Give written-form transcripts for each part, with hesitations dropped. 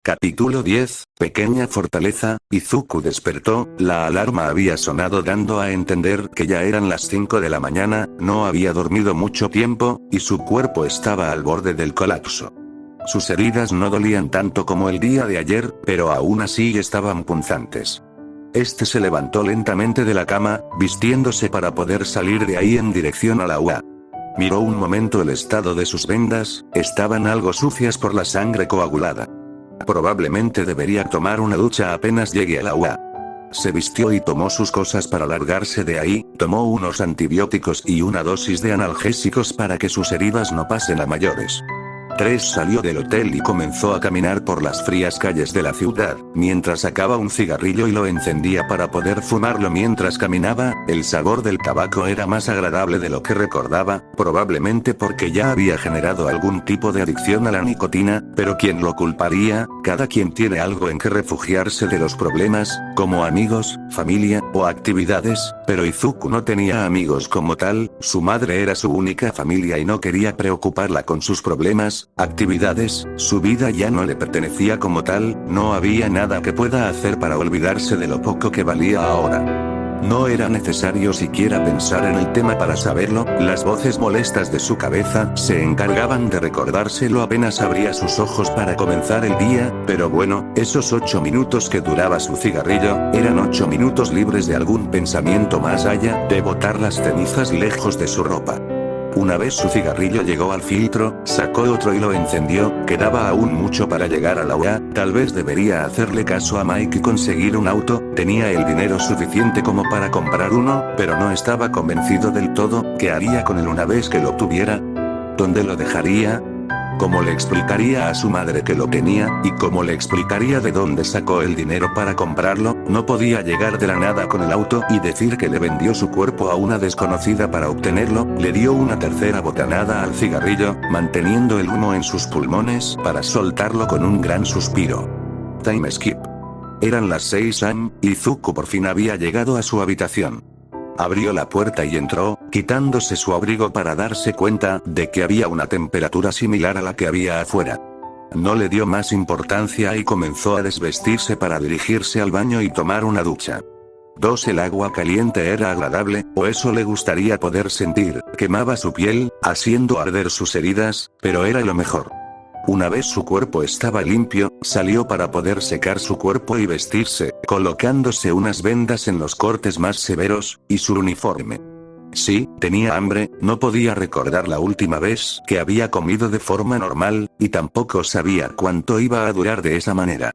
Capítulo 10, Pequeña fortaleza. Izuku despertó, la alarma había sonado dando a entender que ya eran las 5 de la mañana, no había dormido mucho tiempo, y su cuerpo estaba al borde del colapso. Sus heridas no dolían tanto como el día de ayer, pero aún así estaban punzantes. Este se levantó lentamente de la cama, vistiéndose para poder salir de ahí en dirección a la UA. Miró un momento el estado de sus vendas, estaban algo sucias por la sangre coagulada. Probablemente debería tomar una ducha apenas llegue a la UA. Se vistió y tomó sus cosas para largarse de ahí, tomó unos antibióticos y una dosis de analgésicos para que sus heridas no pasen a mayores. 3 salió del hotel y comenzó a caminar por las frías calles de la ciudad, mientras sacaba un cigarrillo y lo encendía para poder fumarlo mientras caminaba. El sabor del tabaco era más agradable de lo que recordaba, probablemente porque ya había generado algún tipo de adicción a la nicotina, pero ¿quién lo culparía? Cada quien tiene algo en que refugiarse de los problemas, como amigos, familia, o actividades, pero Izuku no tenía amigos como tal, su madre era su única familia y no quería preocuparla con sus problemas. Actividades, su vida ya no le pertenecía como tal, no había nada que pueda hacer para olvidarse de lo poco que valía ahora. No era necesario siquiera pensar en el tema para saberlo, las voces molestas de su cabeza se encargaban de recordárselo apenas abría sus ojos para comenzar el día, pero bueno, esos 8 minutos que duraba su cigarrillo, eran 8 minutos libres de algún pensamiento más allá de botar las cenizas lejos de su ropa. Una vez su cigarrillo llegó al filtro, sacó otro y lo encendió, quedaba aún mucho para llegar a la UA, tal vez debería hacerle caso a Mike y conseguir un auto, tenía el dinero suficiente como para comprar uno, pero no estaba convencido del todo. ¿Qué haría con él una vez que lo tuviera? ¿Dónde lo dejaría? ¿Cómo le explicaría a su madre que lo tenía, y cómo le explicaría de dónde sacó el dinero para comprarlo? No podía llegar de la nada con el auto y decir que le vendió su cuerpo a una desconocida para obtenerlo. Le dio una tercera botanada al cigarrillo, manteniendo el humo en sus pulmones para soltarlo con un gran suspiro. Time skip. Eran las 6 am, y Izuku por fin había llegado a su habitación. Abrió la puerta y entró, quitándose su abrigo para darse cuenta de que había una temperatura similar a la que había afuera. No le dio más importancia y comenzó a desvestirse para dirigirse al baño y tomar una ducha. El agua caliente era agradable, o eso le gustaría poder sentir, quemaba su piel, haciendo arder sus heridas, pero era lo mejor. Una vez su cuerpo estaba limpio, salió para poder secar su cuerpo y vestirse, colocándose unas vendas en los cortes más severos, y su uniforme. Sí, tenía hambre, no podía recordar la última vez que había comido de forma normal, y tampoco sabía cuánto iba a durar de esa manera.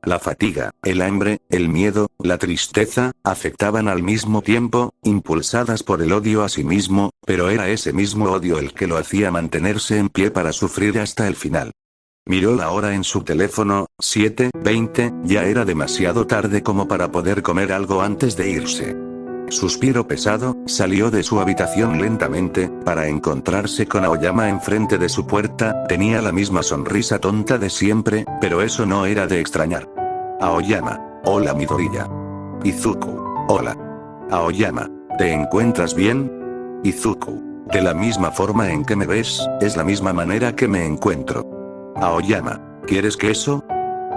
La fatiga, el hambre, el miedo, la tristeza, afectaban al mismo tiempo, impulsadas por el odio a sí mismo, pero era ese mismo odio el que lo hacía mantenerse en pie para sufrir hasta el final. Miró la hora en su teléfono, 7:20, ya era demasiado tarde como para poder comer algo antes de irse. Suspiro pesado, salió de su habitación lentamente, para encontrarse con Aoyama enfrente de su puerta, tenía la misma sonrisa tonta de siempre, pero eso no era de extrañar. Aoyama. Hola Midoriya. Izuku. Hola. Aoyama. ¿Te encuentras bien? Izuku. De la misma forma en que me ves, es la misma manera que me encuentro. Aoyama. ¿Quieres queso?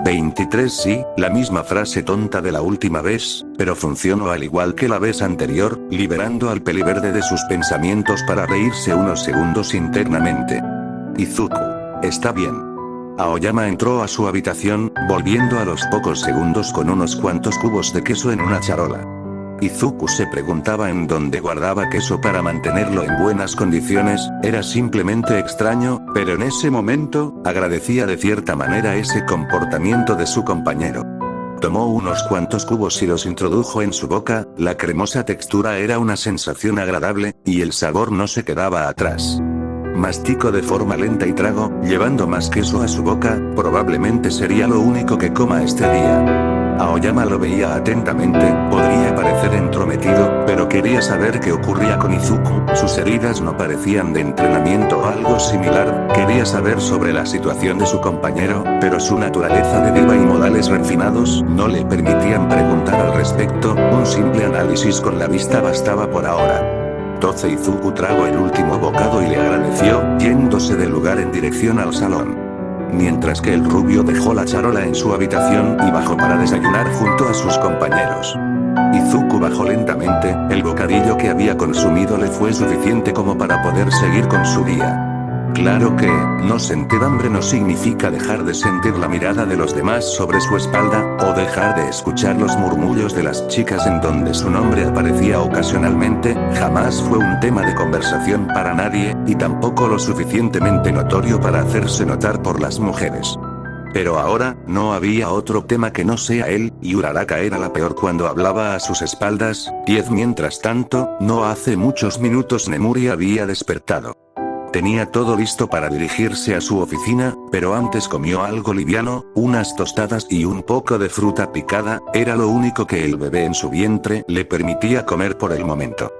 23 Sí, la misma frase tonta de la última vez, pero funcionó al igual que la vez anterior, liberando al peliverde de sus pensamientos para reírse unos segundos internamente. Izuku. Está bien. Aoyama entró a su habitación, volviendo a los pocos segundos con unos cuantos cubos de queso en una charola. Izuku se preguntaba en dónde guardaba queso para mantenerlo en buenas condiciones, era simplemente extraño, pero en ese momento, agradecía de cierta manera ese comportamiento de su compañero. Tomó unos cuantos cubos y los introdujo en su boca, la cremosa textura era una sensación agradable, y el sabor no se quedaba atrás. Masticó de forma lenta y trago, llevando más queso a su boca, probablemente sería lo único que coma este día. Aoyama lo veía atentamente, podría parecer entrometido, pero quería saber qué ocurría con Izuku, sus heridas no parecían de entrenamiento o algo similar, quería saber sobre la situación de su compañero, pero su naturaleza de diva y modales refinados no le permitían preguntar al respecto, un simple análisis con la vista bastaba por ahora. Izuku tragó el último bocado y le agradeció, yéndose del lugar en dirección al salón. mientras que el rubio dejó la charola en su habitación y bajó para desayunar junto a sus compañeros. Izuku bajó lentamente, el bocadillo que había consumido le fue suficiente como para poder seguir con su día. Claro que, no sentir hambre no significa dejar de sentir la mirada de los demás sobre su espalda, o dejar de escuchar los murmullos de las chicas en donde su nombre aparecía ocasionalmente, jamás fue un tema de conversación para nadie, y tampoco lo suficientemente notorio para hacerse notar por las mujeres. Pero ahora, no había otro tema que no sea él, y Uraraka era la peor cuando hablaba a sus espaldas. 10 Mientras tanto, no hace muchos minutos Nemuri había despertado. Tenía todo listo para dirigirse a su oficina, pero antes comió algo liviano, unas tostadas y un poco de fruta picada, era lo único que el bebé en su vientre le permitía comer por el momento.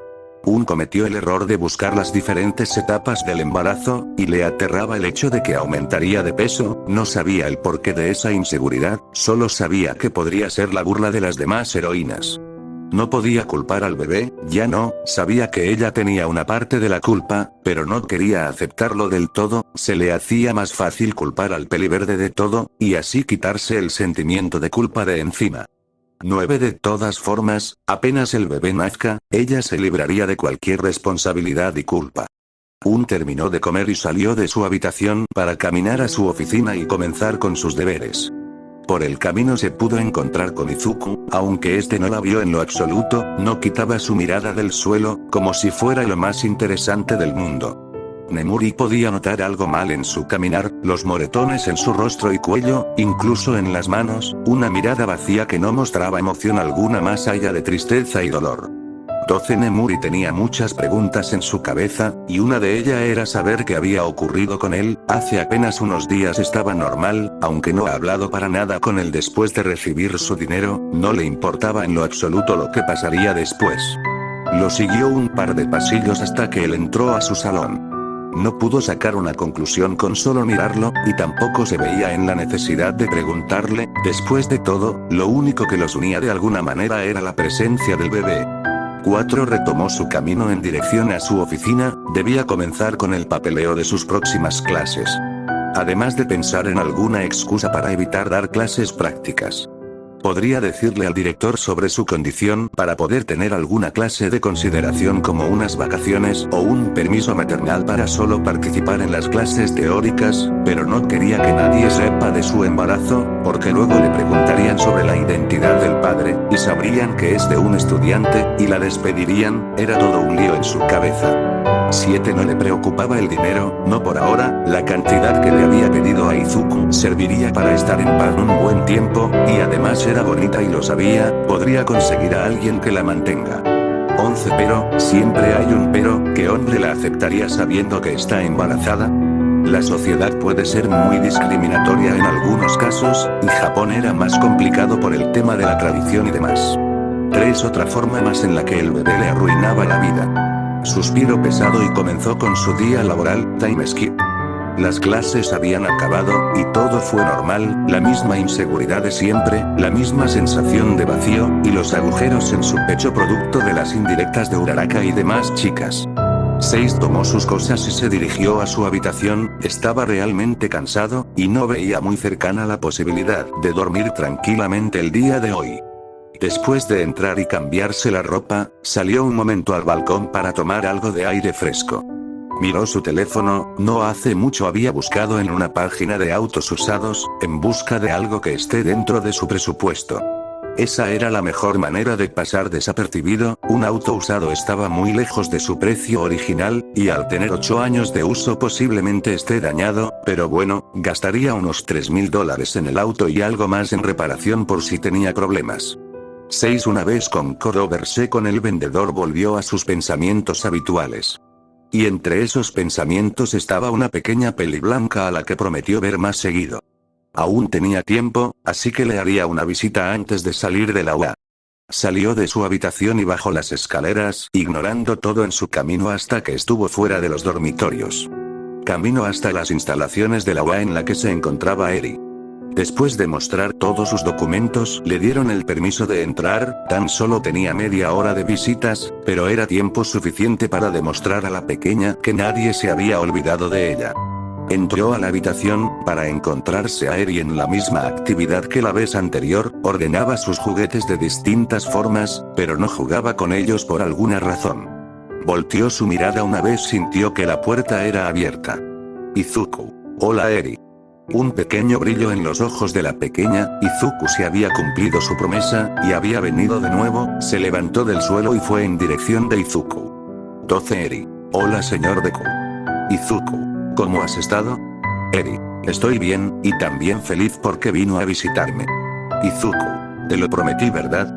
Cometió el error de buscar las diferentes etapas del embarazo, y le aterraba el hecho de que aumentaría de peso, no sabía el porqué de esa inseguridad, solo sabía que podría ser la burla de las demás heroínas. No podía culpar al bebé, ya no, sabía que ella tenía una parte de la culpa, pero no quería aceptarlo del todo, se le hacía más fácil culpar al peliverde de todo, y así quitarse el sentimiento de culpa de encima. 9 De todas formas, apenas el bebé nazca, ella se libraría de cualquier responsabilidad y culpa. Terminó de comer y salió de su habitación para caminar a su oficina y comenzar con sus deberes. Por el camino se pudo encontrar con Izuku, aunque este no la vio en lo absoluto, no quitaba su mirada del suelo, como si fuera lo más interesante del mundo. Nemuri podía notar algo mal en su caminar, los moretones en su rostro y cuello, incluso en las manos, una mirada vacía que no mostraba emoción alguna más allá de tristeza y dolor. 12 Nemuri tenía muchas preguntas en su cabeza, y una de ellas era saber qué había ocurrido con él. Hace apenas unos días estaba normal, aunque no ha hablado para nada con él después de recibir su dinero, no le importaba en lo absoluto lo que pasaría después. Lo siguió un par de pasillos hasta que él entró a su salón. No pudo sacar una conclusión con solo mirarlo, y tampoco se veía en la necesidad de preguntarle. Después de todo, lo único que los unía de alguna manera era la presencia del bebé. 4 Retomó su camino en dirección a su oficina, debía comenzar con el papeleo de sus próximas clases. Además de pensar en alguna excusa para evitar dar clases prácticas. Podría decirle al director sobre su condición para poder tener alguna clase de consideración como unas vacaciones o un permiso maternal para solo participar en las clases teóricas, pero no quería que nadie sepa de su embarazo, porque luego le preguntarían sobre la identidad del padre, y sabrían que es de un estudiante, y la despedirían. Era todo un lío en su cabeza. 7 No le preocupaba el dinero, no por ahora, la cantidad que le había pedido a Izuku serviría para estar en paz un buen tiempo, y además era bonita y lo sabía, podría conseguir a alguien que la mantenga. 11 Pero, siempre hay un pero, ¿qué hombre la aceptaría sabiendo que está embarazada? La sociedad puede ser muy discriminatoria en algunos casos, y Japón era más complicado por el tema de la tradición y demás. 3 Otra forma más en la que el bebé le arruinaba la vida. Suspiró pesado y comenzó con su día laboral, time skip. Las clases habían acabado, y todo fue normal, la misma inseguridad de siempre, la misma sensación de vacío, y los agujeros en su pecho producto de las indirectas de Uraraka y demás chicas. 6 Tomó sus cosas y se dirigió a su habitación, estaba realmente cansado, y no veía muy cercana la posibilidad de dormir tranquilamente el día de hoy. Después de entrar y cambiarse la ropa, salió un momento al balcón para tomar algo de aire fresco. Miró su teléfono, no hace mucho había buscado en una página de autos usados, en busca de algo que esté dentro de su presupuesto. Esa era la mejor manera de pasar desapercibido, un auto usado estaba muy lejos de su precio original, y al tener 8 años de uso posiblemente esté dañado, pero bueno, gastaría unos $3.000 en el auto y algo más en reparación por si tenía problemas. 6 Una vez con conversé con el vendedor volvió a sus pensamientos habituales. Y entre esos pensamientos estaba una pequeña peli blanca a la que prometió ver más seguido. Aún tenía tiempo, así que le haría una visita antes de salir de la UA. Salió de su habitación y bajó las escaleras, ignorando todo en su camino hasta que estuvo fuera de los dormitorios. Caminó hasta las instalaciones de la UA en la que se encontraba Eri. Después de mostrar todos sus documentos, le dieron el permiso de entrar, tan solo tenía media hora de visitas, pero era tiempo suficiente para demostrar a la pequeña que nadie se había olvidado de ella. Entró a la habitación, para encontrarse a Eri en la misma actividad que la vez anterior, ordenaba sus juguetes de distintas formas, pero no jugaba con ellos por alguna razón. Volteó su mirada una vez, sintió que la puerta era abierta. Izuku. Hola Eri. Un pequeño brillo en los ojos de la pequeña, Izuku se había cumplido su promesa, y había venido de nuevo, se levantó del suelo y fue en dirección de Izuku. 12 Eri. Hola señor Deku. Izuku. ¿Cómo has estado? Eri. Estoy bien, y también feliz porque vino a visitarme. Izuku. Te lo prometí, ¿verdad?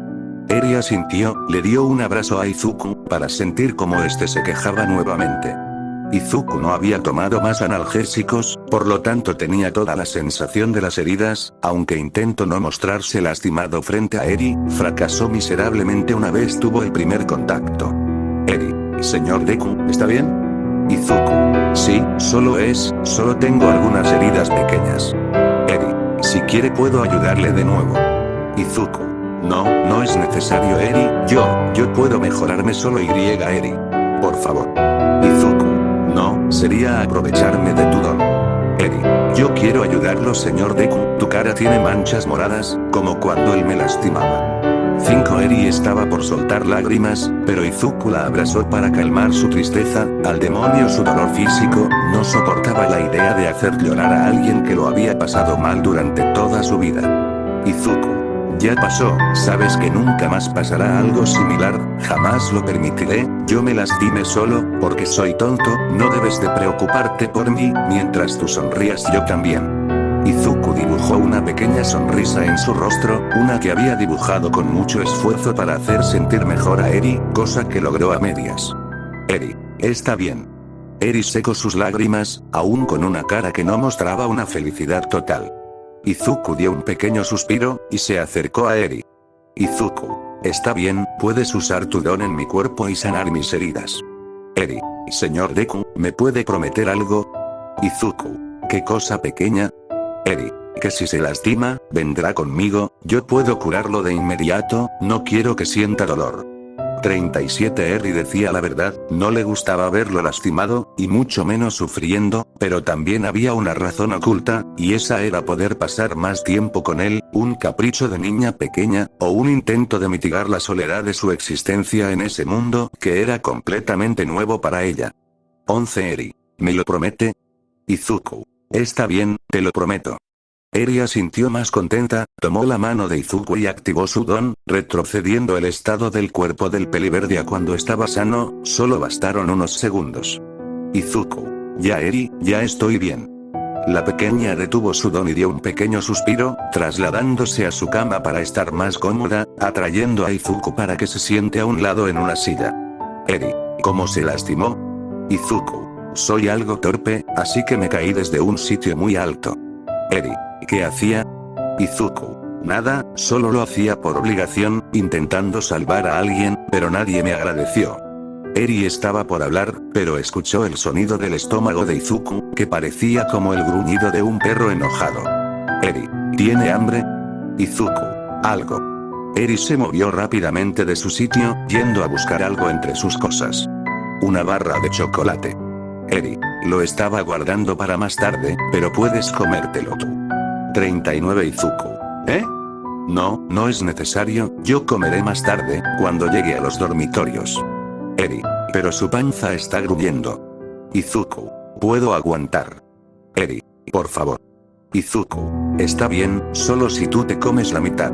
Eri asintió, le dio un abrazo a Izuku, para sentir cómo este se quejaba nuevamente. Izuku no había tomado más analgésicos, por lo tanto tenía toda la sensación de las heridas, aunque intentó no mostrarse lastimado frente a Eri, fracasó miserablemente una vez tuvo el primer contacto. Eri. Señor Deku, ¿está bien? Izuku. Sí, solo tengo algunas heridas pequeñas. Eri. Si quiere puedo ayudarle de nuevo. Izuku. No es necesario Eri, yo puedo mejorarme solo Eri. Por favor. Izuku. No, sería aprovecharme de tu don. Eri. Yo quiero ayudarlo señor Deku, tu cara tiene manchas moradas, como cuando él me lastimaba. 5 Eri estaba por soltar lágrimas, pero Izuku la abrazó para calmar su tristeza, al demonio su dolor físico, no soportaba la idea de hacer llorar a alguien que lo había pasado mal durante toda su vida. Izuku. Ya pasó, sabes que nunca más pasará algo similar, jamás lo permitiré, yo me lastime solo, porque soy tonto, no debes de preocuparte por mí, mientras tú sonrías yo también. Izuku dibujó una pequeña sonrisa en su rostro, una que había dibujado con mucho esfuerzo para hacer sentir mejor a Eri, cosa que logró a medias. Eri. Está bien. Eri secó sus lágrimas, aún con una cara que no mostraba una felicidad total. Izuku dio un pequeño suspiro, y se acercó a Eri. Izuku. Está bien, puedes usar tu don en mi cuerpo y sanar mis heridas. Eri. Señor Deku, ¿me puede prometer algo? Izuku. ¿Qué cosa pequeña? Eri. Que si se lastima, vendrá conmigo, yo puedo curarlo de inmediato, no quiero que sienta dolor. 37 Eri decía la verdad, no le gustaba verlo lastimado, y mucho menos sufriendo, pero también había una razón oculta, y esa era poder pasar más tiempo con él, un capricho de niña pequeña, o un intento de mitigar la soledad de su existencia en ese mundo, que era completamente nuevo para ella. 11 Eri. ¿Me lo promete? Izuku. Está bien, te lo prometo. Eri asintió más contenta, tomó la mano de Izuku y activó su don, retrocediendo el estado del cuerpo del peliverde a cuando estaba sano, solo bastaron unos segundos. Izuku. Ya Eri, ya estoy bien. La pequeña detuvo su don y dio un pequeño suspiro, trasladándose a su cama para estar más cómoda, atrayendo a Izuku para que se siente a un lado en una silla. Eri. ¿Cómo se lastimó? Izuku. Soy algo torpe, así que me caí desde un sitio muy alto. Eri. ¿Qué hacía? Izuku. Nada, solo lo hacía por obligación, intentando salvar a alguien, pero nadie me agradeció. Eri estaba por hablar, pero escuchó el sonido del estómago de Izuku, que parecía como el gruñido de un perro enojado. Eri. ¿Tiene hambre? Izuku. Algo. Eri se movió rápidamente de su sitio, yendo a buscar algo entre sus cosas. Una barra de chocolate. Eri. Lo estaba guardando para más tarde, pero puedes comértelo tú. 39 Izuku. ¿Eh? No es necesario, yo comeré más tarde, cuando llegue a los dormitorios. Eri. Pero su panza está gruñendo. Izuku. Puedo aguantar. Eri. Por favor. Izuku. Está bien, solo si tú te comes la mitad.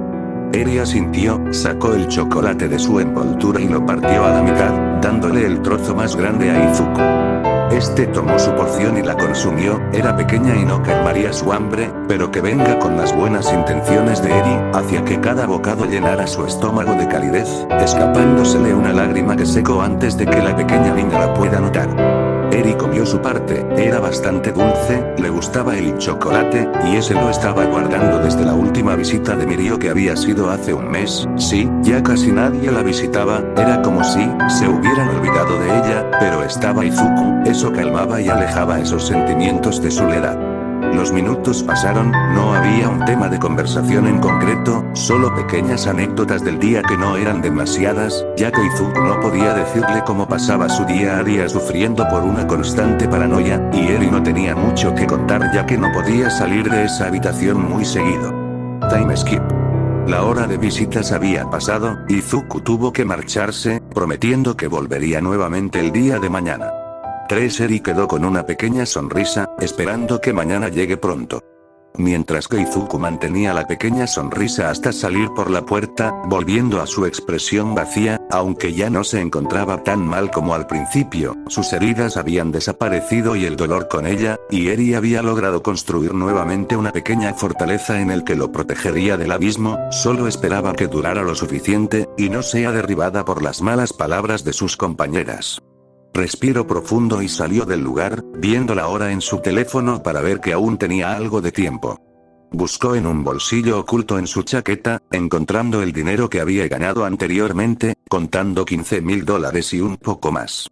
Eri asintió, sacó el chocolate de su envoltura y lo partió a la mitad, dándole el trozo más grande a Izuku. Este tomó su porción y la consumió, era pequeña y no calmaría su hambre, pero que venga con las buenas intenciones de Eri, hacia que cada bocado llenara su estómago de calidez, escapándosele una lágrima que secó antes de que la pequeña niña la pueda notar. Eri comió su parte, era bastante dulce, le gustaba el chocolate, y ese lo estaba guardando desde la última visita de Mirio que había sido hace un mes, sí, ya casi nadie la visitaba, era como si se hubieran olvidado de ella, pero estaba Izuku, eso calmaba y alejaba esos sentimientos de soledad. Los minutos pasaron, no había un tema de conversación en concreto, solo pequeñas anécdotas del día que no eran demasiadas, ya que Izuku no podía decirle cómo pasaba su día a día sufriendo por una constante paranoia, y Eri no tenía mucho que contar ya que no podía salir de esa habitación muy seguido. Time skip. La hora de visitas había pasado, y Izuku tuvo que marcharse, prometiendo que volvería nuevamente el día de mañana. Eri quedó con una pequeña sonrisa, esperando que mañana llegue pronto. Mientras que Izuku mantenía la pequeña sonrisa hasta salir por la puerta, volviendo a su expresión vacía, aunque ya no se encontraba tan mal como al principio, sus heridas habían desaparecido y el dolor con ella, y Eri había logrado construir nuevamente una pequeña fortaleza en el que lo protegería del abismo, solo esperaba que durara lo suficiente, y no sea derribada por las malas palabras de sus compañeras. Respiró profundo y salió del lugar, viendo la hora en su teléfono para ver que aún tenía algo de tiempo. Buscó en un bolsillo oculto en su chaqueta, encontrando el dinero que había ganado anteriormente, contando $15.000 y un poco más.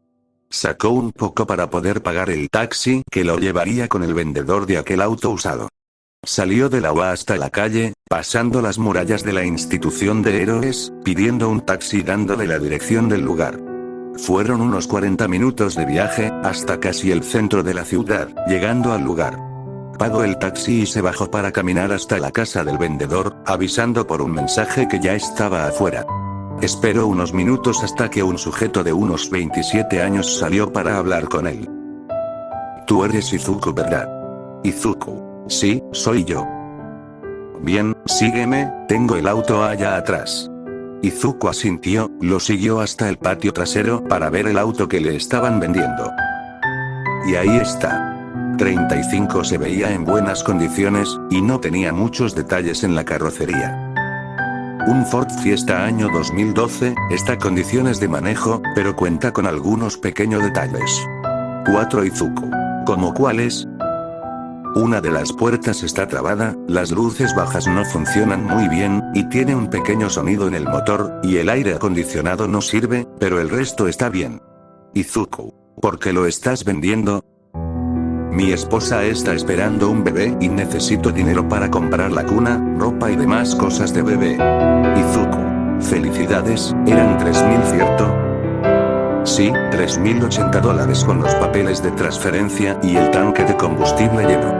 Sacó un poco para poder pagar el taxi que lo llevaría con el vendedor de aquel auto usado. Salió de la UA hasta la calle, pasando las murallas de la institución de héroes, pidiendo un taxi y dándole la dirección del lugar. Fueron unos 40 minutos de viaje, hasta casi el centro de la ciudad, llegando al lugar. Pagó el taxi y se bajó para caminar hasta la casa del vendedor, avisando por un mensaje que ya estaba afuera. Esperó unos minutos hasta que un sujeto de unos 27 años salió para hablar con él. Tú eres Izuku, ¿verdad? Izuku. Sí, soy yo. Bien, sígueme, tengo el auto allá atrás. Izuku asintió, lo siguió hasta el patio trasero para ver el auto que le estaban vendiendo. Y ahí está. 35 se veía en buenas condiciones, y no tenía muchos detalles en la carrocería. Un Ford Fiesta año 2012, está condiciones de manejo, pero cuenta con algunos pequeños detalles. 4 Izuku. ¿Cómo cuáles? Una de las puertas está trabada, las luces bajas no funcionan muy bien, y tiene un pequeño sonido en el motor, y el aire acondicionado no sirve, pero el resto está bien. Izuku. ¿Por qué lo estás vendiendo? Mi esposa está esperando un bebé y necesito dinero para comprar la cuna, ropa y demás cosas de bebé. Izuku. Felicidades, eran 3.000, ¿cierto? Sí, $3.080 con los papeles de transferencia y el tanque de combustible lleno.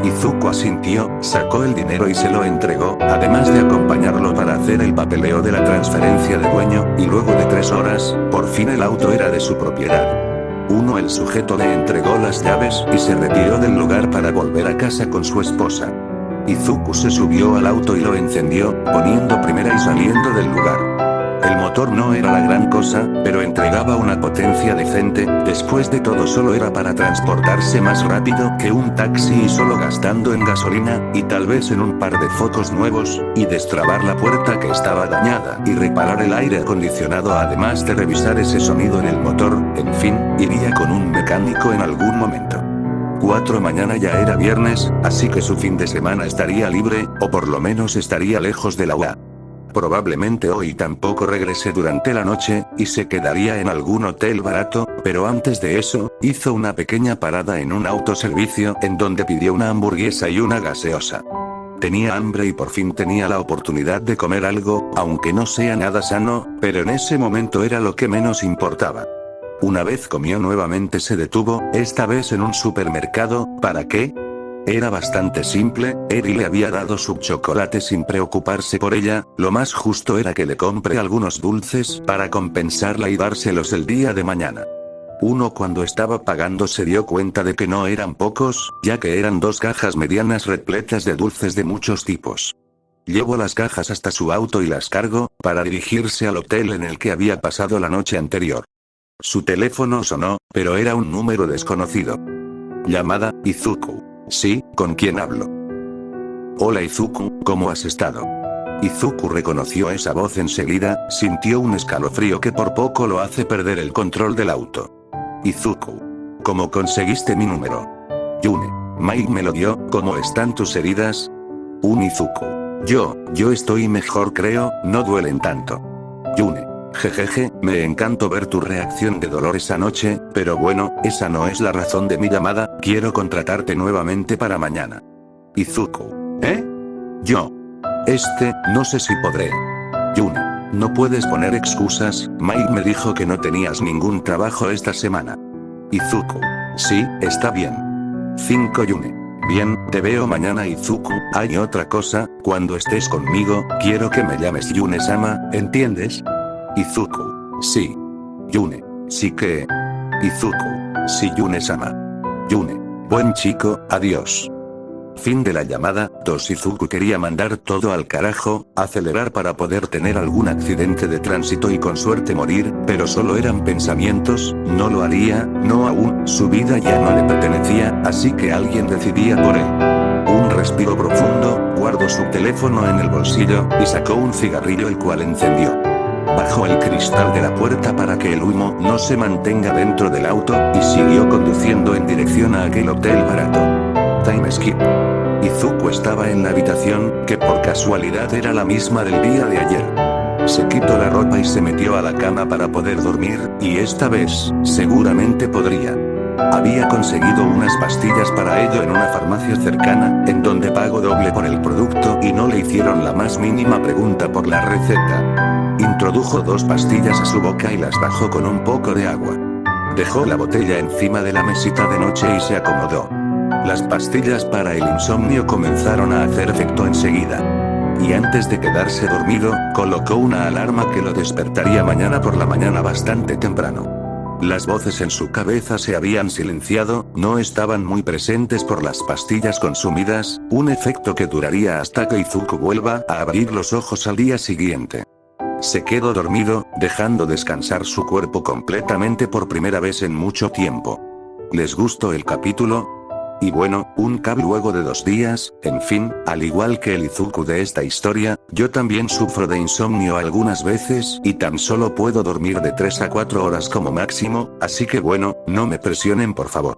Izuku asintió, sacó el dinero y se lo entregó, además de acompañarlo para hacer el papeleo de la transferencia de dueño, y luego de 3 horas, por fin el auto era de su propiedad. El sujeto le entregó las llaves y se retiró del lugar para volver a casa con su esposa. Izuku se subió al auto y lo encendió, poniendo primera y saliendo del lugar. El motor no era la gran cosa, pero entregaba una potencia decente, después de todo solo era para transportarse más rápido que un taxi y solo gastando en gasolina, y tal vez en un par de focos nuevos, y destrabar la puerta que estaba dañada, y reparar el aire acondicionado además de revisar ese sonido en el motor, en fin, iría con un mecánico en algún momento. 4 mañana ya era viernes, así que su fin de semana estaría libre, o por lo menos estaría lejos de la UA. Probablemente hoy tampoco regrese durante la noche, y se quedaría en algún hotel barato, pero antes de eso, hizo una pequeña parada en un autoservicio en donde pidió una hamburguesa y una gaseosa. Tenía hambre y por fin tenía la oportunidad de comer algo, aunque no sea nada sano, pero en ese momento era lo que menos importaba. Una vez comió nuevamente se detuvo, esta vez en un supermercado, ¿para qué? Era bastante simple, Eri le había dado su chocolate sin preocuparse por ella, lo más justo era que le compre algunos dulces para compensarla y dárselos el día de mañana. Cuando estaba pagando se dio cuenta de que no eran pocos, ya que eran 2 cajas medianas repletas de dulces de muchos tipos. Llevó las cajas hasta su auto y las cargó, para dirigirse al hotel en el que había pasado la noche anterior. Su teléfono sonó, pero era un número desconocido. Llamada, Izuku. Sí, ¿con quién hablo? Hola Izuku, ¿cómo has estado? Izuku reconoció esa voz enseguida, sintió un escalofrío que por poco lo hace perder el control del auto. Izuku. ¿Cómo conseguiste mi número? Yune. Mike me lo dio, ¿cómo están tus heridas? Izuku. Yo estoy mejor creo, no duelen tanto. Yune. Jejeje, me encantó ver tu reacción de dolor esa noche, pero bueno, esa no es la razón de mi llamada, quiero contratarte nuevamente para mañana. Izuku. ¿Eh? Yo. No sé si podré. Yune. No puedes poner excusas, Mike me dijo que no tenías ningún trabajo esta semana. Izuku. Sí, está bien. 5 Yune. Bien, te veo mañana Izuku. Hay otra cosa, cuando estés conmigo, quiero que me llames Yune-sama, ¿entiendes? Izuku. Sí. Yune. Sí que... Izuku. Sí Yune-sama. Yune. Buen chico, adiós. Fin de la llamada. Izuku quería mandar todo al carajo, acelerar para poder tener algún accidente de tránsito y con suerte morir, pero solo eran pensamientos, no lo haría, no aún, su vida ya no le pertenecía, así que alguien decidía por él. Un respiro profundo, guardó su teléfono en el bolsillo, y sacó un cigarrillo el cual encendió. Bajó el cristal de la puerta para que el humo no se mantenga dentro del auto, y siguió conduciendo en dirección a aquel hotel barato. Time skip. Izuku estaba en la habitación, que por casualidad era la misma del día de ayer. Se quitó la ropa y se metió a la cama para poder dormir, y esta vez, seguramente podría. Había conseguido unas pastillas para ello en una farmacia cercana, en donde pagó doble por el producto y no le hicieron la más mínima pregunta por la receta. Introdujo 2 pastillas a su boca y las bajó con un poco de agua. Dejó la botella encima de la mesita de noche y se acomodó. Las pastillas para el insomnio comenzaron a hacer efecto enseguida. Y antes de quedarse dormido, colocó una alarma que lo despertaría mañana por la mañana bastante temprano. Las voces en su cabeza se habían silenciado, no estaban muy presentes por las pastillas consumidas, un efecto que duraría hasta que Izuku vuelva a abrir los ojos al día siguiente. Se quedó dormido, dejando descansar su cuerpo completamente por primera vez en mucho tiempo. ¿Les gustó el capítulo? Y bueno, luego de 2 días, en fin, al igual que el Izuku de esta historia, yo también sufro de insomnio algunas veces y tan solo puedo dormir de 3 a 4 horas como máximo, así que bueno, no me presionen por favor.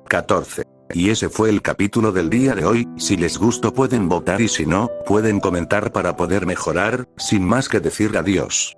14. Y ese fue el capítulo del día de hoy, si les gustó pueden votar y si no, pueden comentar para poder mejorar, sin más que decir adiós.